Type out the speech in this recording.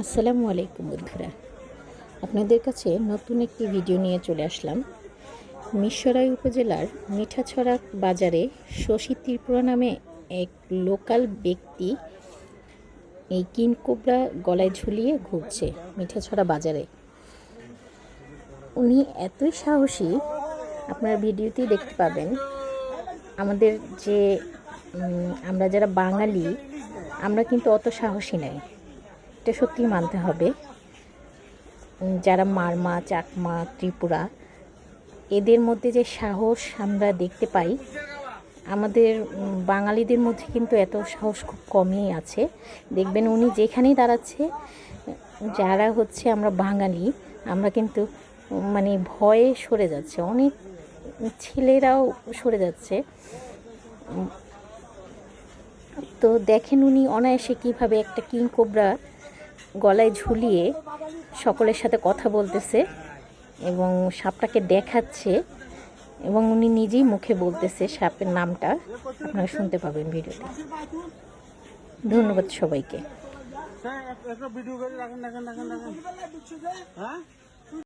আসসালামু আলাইকুম বন্ধুরা, আপনাদের কাছে নতুন একটি ভিডিও নিয়ে চলে আসলাম। মিরসরাই উপজেলার মিঠাছড়া বাজারে শশী ত্রিপুরা নামে এক লোকাল ব্যক্তি এই কিংকোবরা গলায় ঝুলিয়ে ঘুরছে মিঠাছড়া বাজারে। উনি এতই সাহসী, আপনারা ভিডিওতেই দেখতে পাবেন। আমাদের যে আমরা যারা বাঙালি, আমরা কিন্তু অত সাহসী নাই, এটা সত্যি মানতে হবে। যারা মারমা, চাকমা, ত্রিপুরা, এদের মধ্যে যে সাহস আমরা দেখতে পাই, আমাদের বাঙালিদের মধ্যে কিন্তু এত সাহস খুব কমই আছে। দেখবেন উনি যেখানেই দাঁড়াচ্ছে, যারা হচ্ছে আমরা বাঙালি, আমরা কিন্তু মানে ভয়ে সরে যাচ্ছে, অনেক ছেলেরাও সরে যাচ্ছে। তো দেখেন উনি অনায়াসে কীভাবে একটা কিংকোবরা গলায় ঝুলিয়ে সকলের সাথে কথা বলতেছে এবং সাপটাকে দেখাচ্ছে, এবং উনি নিজেই মুখে বলতেছে সাপের নামটা। আপনারা শুনতে পাবেন ভিডিওতে। ধন্যবাদ সবাইকে।